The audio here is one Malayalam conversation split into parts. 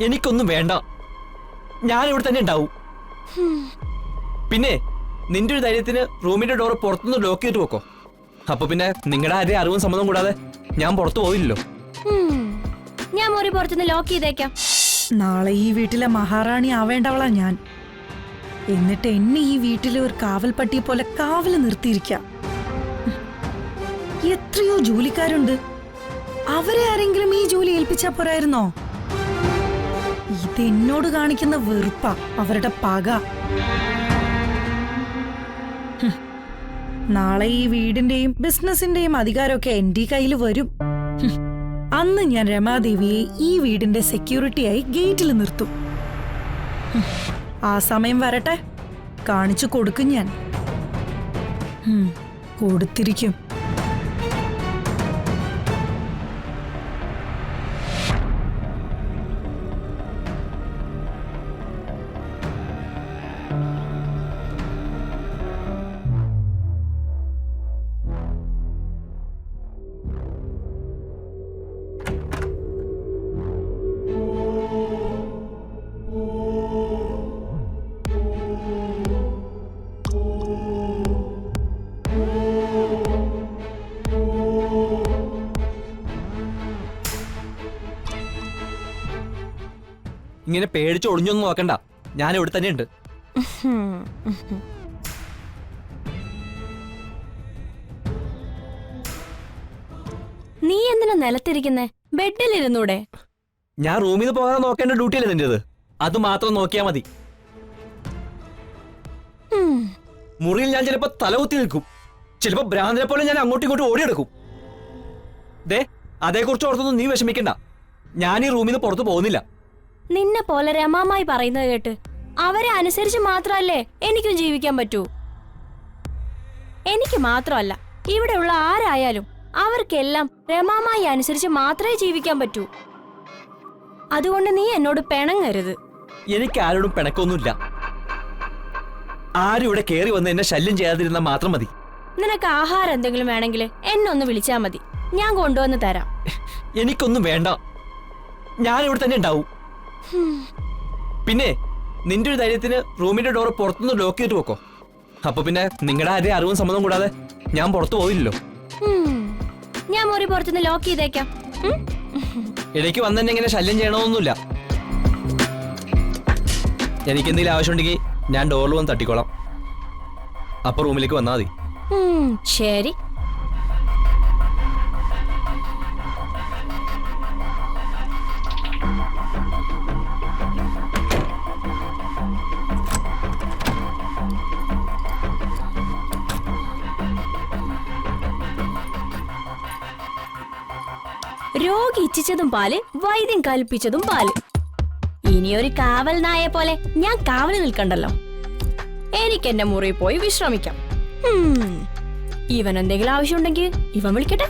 എനിക്കൊന്നും വേണ്ട. ഞാൻ ഇവിടെ തന്നെ ഉണ്ടാവും. പിന്നെ നിന്റെ ഒരു ധൈര്യത്തിന് റൂമിന്റെ ഡോർ പുറത്തുനിന്ന് ലോക്ക് ചെയ്തിട്ട് വെക്കോ. അപ്പൊ പിന്നെ നിങ്ങളുടെ ആരെയും അറിവും സമ്മതം കൂടാതെ ഞാൻ പുറത്തു പോയില്ലല്ലോ. ഞാൻ മുറി പുറത്തുനിന്ന് ലോക്ക് ചെയ്തേക്കാം. നാളെ ഈ വീട്ടിലെ മഹാറാണി ആവേണ്ടവളാ ഞാൻ. എന്നിട്ട് എന്നെ ഈ വീട്ടിലെ ഒരു കാവൽപ്പട്ടിയെ പോലെ കാവല് നിർത്തിയിരിക്കാം. എത്രയോ ജോലിക്കാരുണ്ട്. അവരെ ആരെങ്കിലും ഈ ജോലി ഏൽപ്പിച്ചാ പോരായിരുന്നോ? ഇതെന്നോട് കാണിക്കുന്ന വെറുപ്പാ, അവരുടെ പക. നാളെ ഈ വീടിന്റെയും ബിസിനസിന്റെയും അധികാരമൊക്കെ എന്റെ കയ്യിൽ വരും. അന്ന് ഞാൻ രമാദേവിയെ ഈ വീടിന്റെ സെക്യൂരിറ്റിയായി ഗേറ്റിൽ നിർത്തും. ആ സമയം വരട്ടെ, കാണിച്ചു കൊടുക്കും ഞാൻ. കൊടുത്തിരിക്കും. ഇങ്ങനെ പേടിച്ച് ഒളിഞ്ഞൊന്നും നോക്കണ്ട, ഞാൻ ഇവിടെ തന്നെ ഉണ്ട്. നീ എന്തിനാ നിലത്തിരിക്കുന്നേ? ബെഡിലിരുന്നൂടെ? ഞാൻ റൂമിൽ നിന്ന് പോകാതെ നോക്കേണ്ട ഡ്യൂട്ടിയല്ലേ നിന്റേത്? അത് മാത്രം നോക്കിയാ മതി. മുറിയിൽ ഞാൻ ചിലപ്പോ തലകുത്തി നിൽക്കും, ചിലപ്പോ ഭ്രാന്തനെ പോലെ ഞാൻ അങ്ങോട്ടും ഇങ്ങോട്ടും ഓടിയെടുക്കും. ദേ, അതേക്കുറിച്ച് ഓർത്തൊന്നും നീ വിഷമിക്കണ്ട. ഞാൻ ഈ റൂമിൽ നിന്ന് പുറത്തു പോകുന്നില്ല. നിന്നെ പോലെ രമാമായി പറയുന്നത് കേട്ട് അവരെ അനുസരിച്ച് മാത്രല്ലേ എനിക്കും ജീവിക്കാൻ പറ്റൂ. എനിക്ക് മാത്രമല്ല, ഇവിടെയുള്ള ആരായാലും അവർക്കെല്ലാം രമാമായി അനുസരിച്ച് മാത്രമേ ജീവിക്കാൻ പറ്റൂ. അതുകൊണ്ട് നീ എന്നോട് പിണങ്ങരുത്. എനിക്ക് ആരോടും പിണക്കൊന്നുമില്ല. ആരും ഇവിടെ കയറി വന്ന് എന്നെ ശല്യം ചെയ്യാതിരുന്നാൽ മാത്രം മതി. നിനക്ക് ആഹാരം എന്തെങ്കിലും വേണമെങ്കിൽ എന്നെ ഒന്ന് വിളിച്ചാൽ മതി, ഞാൻ കൊണ്ടുവന്ന് തരാം. എനിക്കൊന്നും വേണ്ട, ഞാൻ ഇവിടെ തന്നെ ഉണ്ടാവും. പിന്നെ നിന്റെ ഒരു ധൈര്യത്തിന് റൂമിന്റെ ഡോർ പുറത്തുനിന്ന് ലോക്ക് ചെയ്തിട്ട് വെക്കോ. അപ്പൊ പിന്നെ നിങ്ങളുടെ ആരെയും അറിവും സമ്മതം കൂടാതെ ഞാൻ പുറത്തു പോയില്ലല്ലോ. ഞാൻ മുറി പുറത്തുനിന്ന് ലോക്ക് ചെയ്തേക്കാം. ഇടയ്ക്ക് വന്നെന്നെ ഇങ്ങനെ ശല്യം ചെയ്യണമെന്നൊന്നുമില്ല. എനിക്ക് എന്തെങ്കിലും ആവശ്യമുണ്ടെങ്കിൽ ഞാൻ ഡോറിൽ വന്ന് തട്ടിക്കോളാം. അപ്പൊ റൂമിലേക്ക് വന്നാൽ മതി. ശരി. രോഗി ഇച്ഛിച്ചതും പാല്, വൈദ്യം കൽപ്പിച്ചതും പാല്. ഇനിയൊരു കാവൽ നായെ പോലെ ഞാൻ കാവല് നിൽക്കണ്ടല്ലോ. എനിക്ക് എന്റെ മുറിയിൽ പോയി വിശ്രമിക്കാം. ഇവൻ എന്തെങ്കിലും ആവശ്യമുണ്ടെങ്കിൽ ഇവൻ വിളിക്കട്ടെ.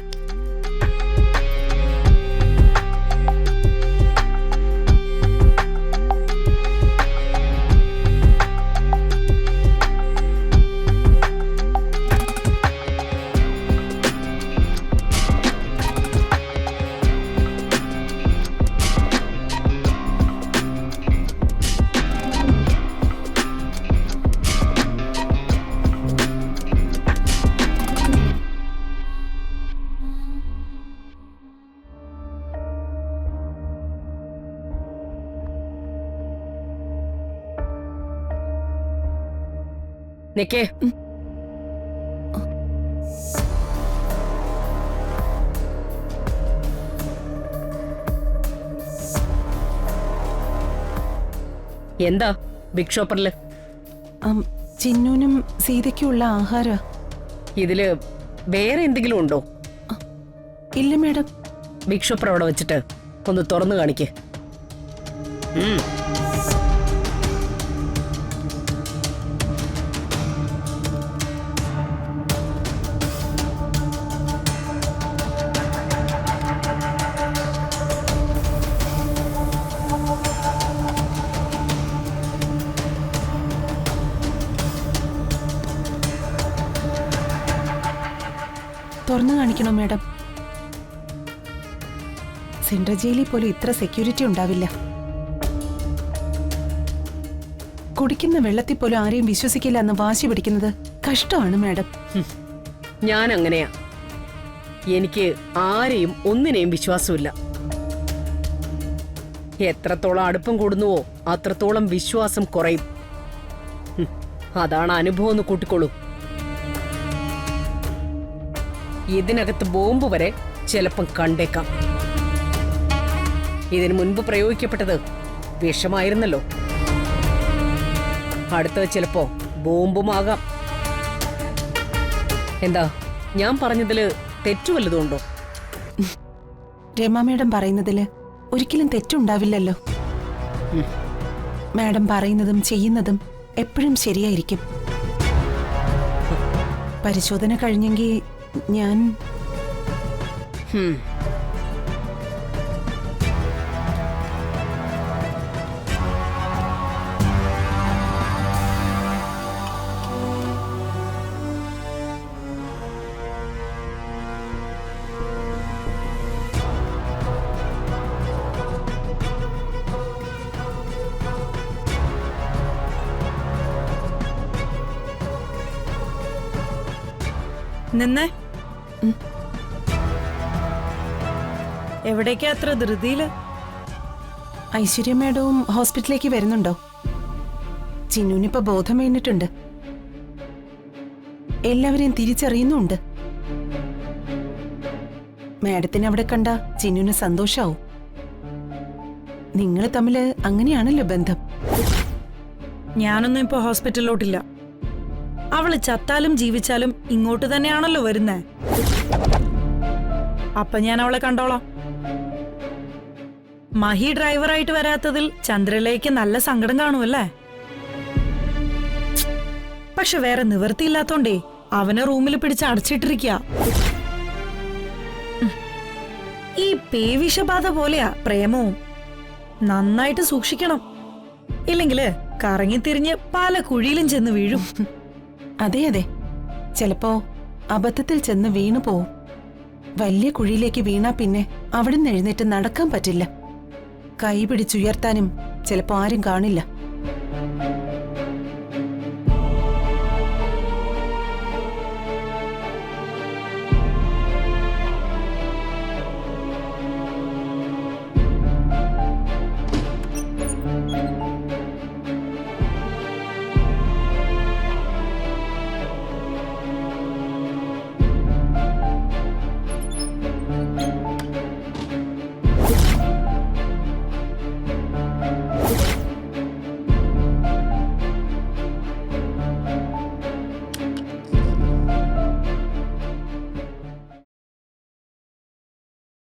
നിക്കേ. എന്താ ബിഗ് ഷോപ്പറില്? ചിന്നുനും സീതയ്ക്കുള്ള ആഹാര. ഇതില് വേറെ എന്തെങ്കിലും ഉണ്ടോ? ഇല്ല മേഡം. ബിഗ് ഷോപ്പർ അവിടെ വെച്ചിട്ട് ഒന്ന് തുറന്നു കാണിക്കേ. തുറന്നു കാണിക്കണോ മേഡം? സെൻട്രൽ ജയിലിൽ പോലും ഇത്ര സെക്യൂരിറ്റി ഉണ്ടാവില്ല. കുടിക്കുന്ന വെള്ളത്തിൽ പോലും ആരെയും വിശ്വസിക്കില്ല എന്ന് വാശി പിടിക്കുന്നത് കഷ്ടമാണ് മാഡം. ഞാൻ അങ്ങനെയാ. എനിക്ക് ആരെയും ഒന്നിനെയും വിശ്വാസമില്ല. എത്രത്തോളം അടുപ്പം കൂടുന്നുവോ അത്രത്തോളം വിശ്വാസം കുറയും. അതാണ് അനുഭവം എന്ന് കൂട്ടിക്കോളൂ. ഇതിനകത്ത് ബോംബ് വരെ ചിലപ്പം കണ്ടേക്കാം. ഇതിനു മുൻപ് പ്രയോഗിക്കപ്പെട്ടത് വിഷമായിരുന്നല്ലോ. അടുത്തത് ചിലപ്പോ ബോംബുമാകാം. എന്താ ഞാൻ പറഞ്ഞതില് തെറ്റു വല്ലതുണ്ടോ? രമ മാഡം പറയുന്നതില് ഒരിക്കലും തെറ്റുണ്ടാവില്ലല്ലോ. മാഡം പറയുന്നതും ചെയ്യുന്നതും എപ്പോഴും ശരിയായിരിക്കും. പരിശോധന കഴിഞ്ഞെങ്കിൽ ഞാൻ നിന്നേ. എവിടേക്കാ അത്ര ധൃതിയില്? ഐശ്വര്യ മാഡവും ഹോസ്പിറ്റലിലേക്ക് വരുന്നുണ്ടോ? ചിന്നുനിപ്പോ ബോധം വീണിട്ടുണ്ട്. എല്ലാവരെയും തിരിച്ചറിയുന്നുണ്ട്. മാഡത്തിന് അവിടെ കണ്ട ചിന്നുന് സന്തോഷാവും. നിങ്ങൾ തമ്മില് അങ്ങനെയാണല്ലോ ബന്ധം. ഞാനൊന്നും ഇപ്പൊ ഹോസ്പിറ്റലിലോട്ടില്ല. അവള് ചത്താലും ജീവിച്ചാലും ഇങ്ങോട്ട് തന്നെയാണല്ലോ വരുന്നേ. അപ്പൊ ഞാൻ അവളെ കണ്ടോളാം. മഹി ഡ്രൈവറായിട്ട് വരാത്തതിൽ ചന്ദ്രയിലേക്ക് നല്ല സങ്കടം കാണുമല്ലേ? പക്ഷെ വേറെ നിവൃത്തിയില്ലാത്തോണ്ടേ അവനെ റൂമിൽ പിടിച്ച് അടച്ചിട്ടിരിക്കുക. ഈ പേവിഷബാധ പോലെയാ പ്രേമവും. നന്നായിട്ട് സൂക്ഷിക്കണം. ഇല്ലെങ്കില് കറങ്ങിത്തിരിഞ്ഞ് പല കുഴിയിലും ചെന്ന് വീഴും. അതെ അതെ, ചിലപ്പോ അബദ്ധത്തിൽ ചെന്ന് വീണു പോവും. വലിയ കുഴിയിലേക്ക് വീണാ പിന്നെ അവിടെ നിന്ന് എഴുന്നേറ്റ് നടക്കാൻ പറ്റില്ല. കൈ പിടിച്ചുയർത്താനും ചിലപ്പോ ആരും കാണില്ല.